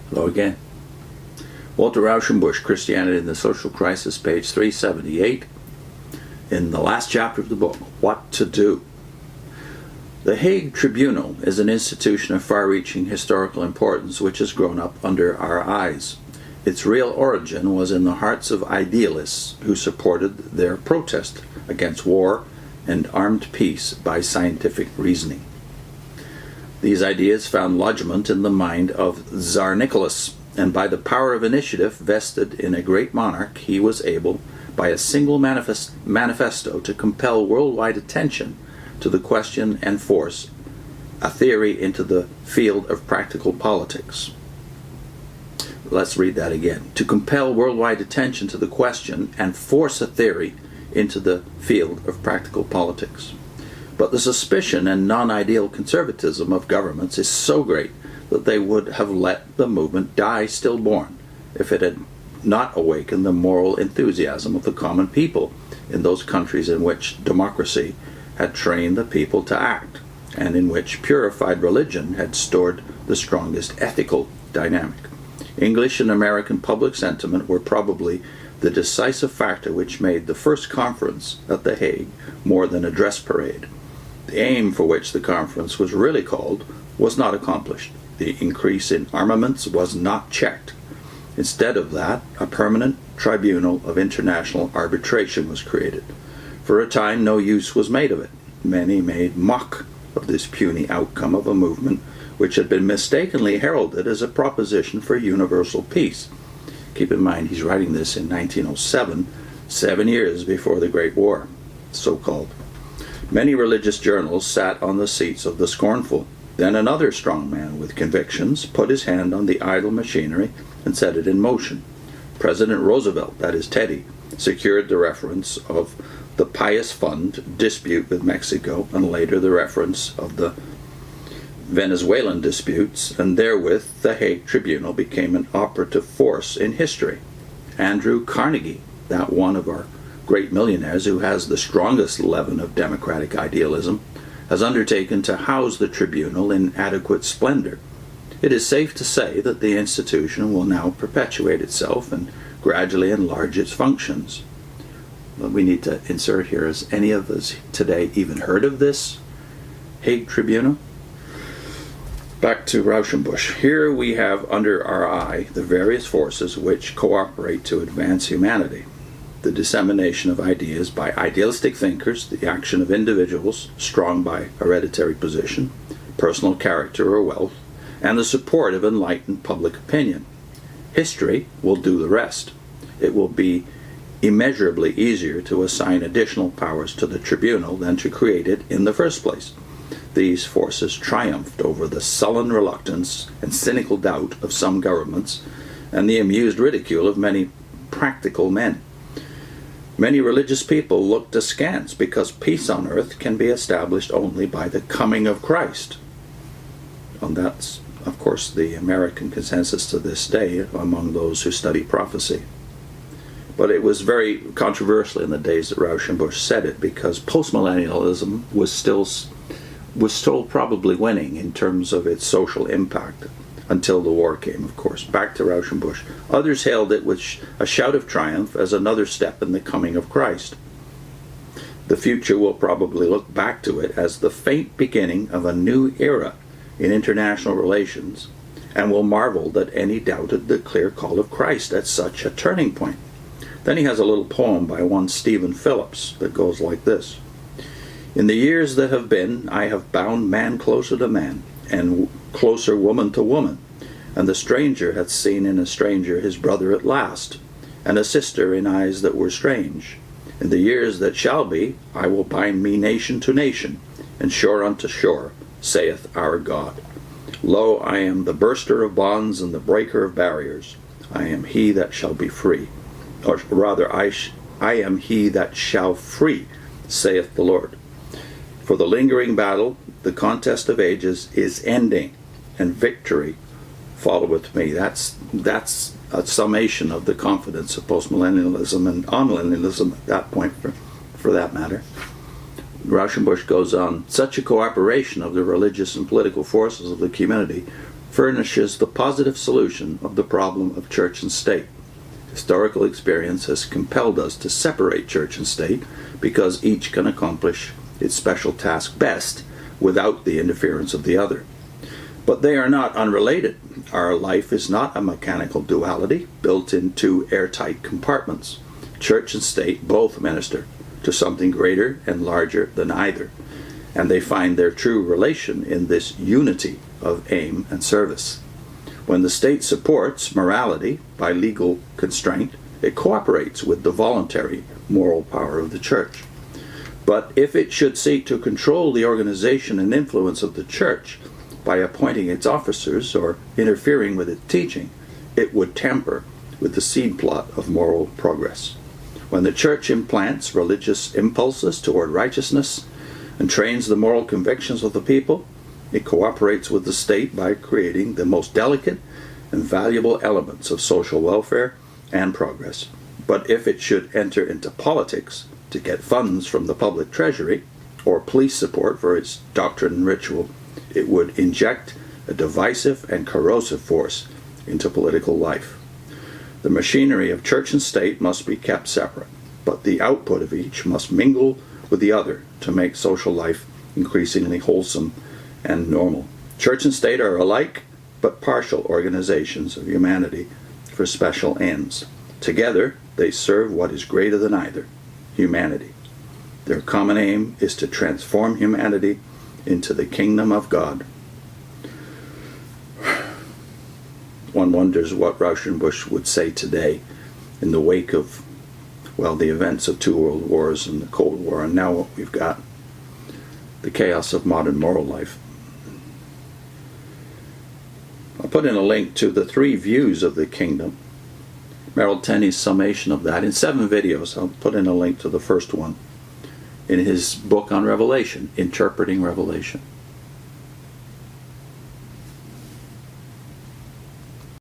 Hello again. Walter Rauschenbusch, Christianity and the Social Crisis, page 378. In the last chapter of the book, What to Do. The Hague Tribunal is an institution of far-reaching historical importance which has grown up under our eyes. Its real origin was in the hearts of idealists who supported their protest against war and armed peace by scientific reasoning. These ideas found lodgment in the mind of Czar Nicholas, and by the power of initiative vested in a great monarch, he was able, by a single manifesto, to compel worldwide attention to the question and force a theory into the field of practical politics. Let's read that again. To compel worldwide attention to the question and force a theory into the field of practical politics. But the suspicion and non-ideal conservatism of governments is so great that they would have let the movement die stillborn if it had not awakened the moral enthusiasm of the common people in those countries in which democracy had trained the people to act, and in which purified religion had stored the strongest ethical dynamic. English and American public sentiment were probably the decisive factor which made the first conference at The Hague more than a dress parade. The aim for which the conference was really called was not accomplished. The increase in armaments was not checked. Instead of that, a permanent tribunal of international arbitration was created. For a time, no use was made of it. Many made mock of this puny outcome of a movement which had been mistakenly heralded as a proposition for universal peace. Keep in mind, he's writing this in 1907, 7 years before the Great War, so-called. Many religious journals sat on the seats of the scornful. Then another strong man with convictions put his hand on the idle machinery and set it in motion. President Roosevelt, that is Teddy, secured the reference of the Pious Fund dispute with Mexico, and later the reference of the Venezuelan disputes, and therewith the Hague Tribunal became an operative force in history. Andrew Carnegie, that one of our great millionaires who has the strongest leaven of democratic idealism, has undertaken to house the tribunal in adequate splendor. It is safe to say that the institution will now perpetuate itself and gradually enlarge its functions. But we need to insert here, has any of us today even heard of this Hague Tribunal? Back to Rauschenbusch. Here we have under our eye the various forces which cooperate to advance humanity. The dissemination of ideas by idealistic thinkers, the action of individuals strong by hereditary position, personal character or wealth, and the support of enlightened public opinion. History will do the rest. It will be immeasurably easier to assign additional powers to the tribunal than to create it in the first place. These forces triumphed over the sullen reluctance and cynical doubt of some governments and the amused ridicule of many practical men. Many religious people looked askance because peace on earth can be established only by the coming of Christ. And that's, of course, the American consensus to this day among those who study prophecy. But it was very controversial in the days that Rauschenbusch said it, because postmillennialism was still probably winning in terms of its social impact until the war came, of course. Back to Rauschenbusch. Others hailed it with a shout of triumph as another step in the coming of Christ. The future will probably look back to it as the faint beginning of a new era in international relations, and will marvel that any doubted the clear call of Christ at such a turning point. Then he has a little poem by one Stephen Phillips that goes like this. In the years that have been, I have bound man closer to man, and closer woman to woman, and the stranger hath seen in a stranger his brother at last, and a sister in eyes that were strange. In the years that shall be, I will bind me nation to nation, and shore unto shore, saith our God. Lo, I am the burster of bonds and the breaker of barriers. I am he that shall be free. Or rather, I am he that shall free, saith the Lord. For the lingering battle, the contest of ages, is ending, and victory followeth me. That's a summation of the confidence of postmillennialism and amillennialism at that point, for that matter. Rauschenbusch goes on, such a cooperation of the religious and political forces of the community furnishes the positive solution of the problem of church and state. Historical experience has compelled us to separate church and state because each can accomplish its special task best without the interference of the other. But they are not unrelated. Our life is not a mechanical duality built into airtight compartments. Church and state both minister to something greater and larger than either, and they find their true relation in this unity of aim and service. When the state supports morality by legal constraint, it cooperates with the voluntary moral power of the church. But if it should seek to control the organization and influence of the church by appointing its officers or interfering with its teaching, it would tamper with the seed plot of moral progress. When the church implants religious impulses toward righteousness and trains the moral convictions of the people, it cooperates with the state by creating the most delicate and valuable elements of social welfare and progress. But if it should enter into politics to get funds from the public treasury or police support for its doctrine and ritual, it would inject a divisive and corrosive force into political life. The machinery of church and state must be kept separate, but the output of each must mingle with the other to make social life increasingly wholesome and normal. Church and state are alike, but partial organizations of humanity for special ends. Together, they serve what is greater than either, humanity. Their common aim is to transform humanity into the kingdom of God. One wonders what Rauschenbusch would say today in the wake of, well, the events of 2 world wars and the Cold War, and now what we've got, the chaos of modern moral life. I'll put in a link to the 3 views of the kingdom, Merrill Tenney's summation of that in 7 videos. I'll put in a link to the first one in his book on Revelation, Interpreting Revelation.